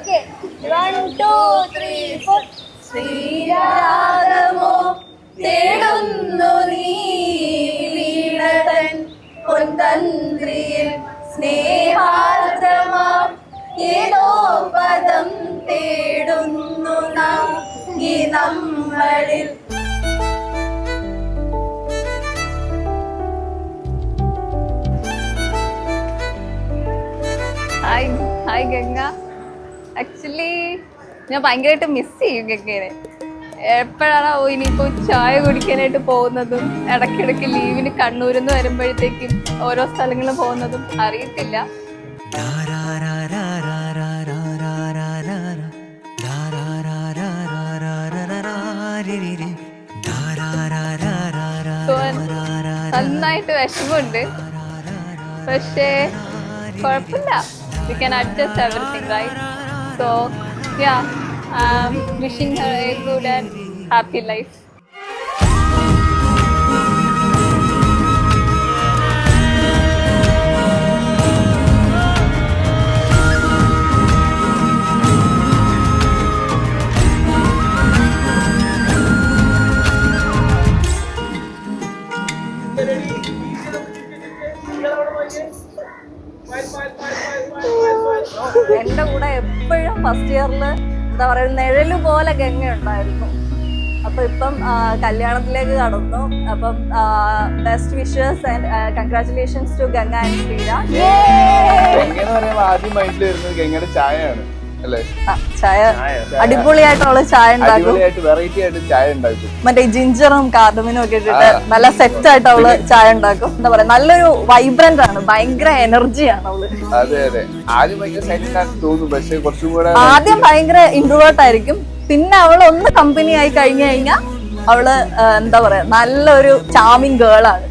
Okay. 1, 2, 3, 4. ശ്രീരാഗമോ തേടുന്നു നീ വീണതൻ പൊൻതന്ത്രിയിൽ സ്നേഹാർദ്രമാം ഏതോ പദം തേടുന്നു നാം ഈ നമ്മളിൽ. ഹായ് ഗംഗ. ആക്ച്വലി ഞാൻ ഭയങ്കരമായിട്ട് മിസ് ചെയ്യും ഗംഗേനെ. എപ്പോഴാണോ ഇനിയിപ്പോ ചായ കുടിക്കാനായിട്ട് പോകുന്നതും ഇടയ്ക്കിടയ്ക്ക് ലീവിന് കണ്ണൂരിൽ നിന്ന് വരുമ്പോഴത്തേക്കും ഓരോ സ്ഥലങ്ങളും പോകുന്നതും അറിയത്തില്ല. നന്നായിട്ട് വിഷമമുണ്ട്, പക്ഷേ കുഴപ്പമില്ല. We can adjust everything, right? So yeah, wishing her a good and happy life. എന്റെ കൂടെ എപ്പോഴും ഫസ്റ്റ് ഇയറില് എന്താ പറയുക നിഴല് പോലെ ഗംഗ ഉണ്ടായിരുന്നു. അപ്പൊ ഇപ്പം കല്യാണത്തിലേക്ക് കടന്നു. അപ്പം best wishes and congratulations to Ganga and Sriram. ആദ്യം മൈൻഡിൽ വരുന്നത് ഗംഗയുടെ ചായയാണ് അല്ലേ? ചായ അടിപൊളിയായിട്ടുള്ള ചായ ഉണ്ടാക്കും. വെറൈറ്റി ആയിട്ട് ചായ ഉണ്ടാക്കും. മറ്റേ ജിഞ്ചറും കാർഡമിനും ഒക്കെ ഇട്ടിട്ട് നല്ല സെറ്റ് ആയിട്ട് അവള് ചായ ഉണ്ടാക്കും. എന്താ പറയാ, നല്ലൊരു വൈബ്രന്റ് ആണ്, ഭയങ്കര എനർജിയാണ് അവള്. അതെ അതെ. ആദ്യം ഭയങ്കര സൈലന്റ് ആണെന്ന് തോന്നുന്നു, പക്ഷെ കുറച്ചും കൂടെ ആദ്യം ഭയങ്കര ഇൻട്രോവേർട്ട് ആയിരിക്കും. പിന്നെ അവള് ഒന്ന് കമ്പനി ആയി കഴിഞ്ഞു കഴിഞ്ഞാൽ അവള് എന്താ പറയാ നല്ലൊരു ചാമിങ് ഗേൾ ആണ്.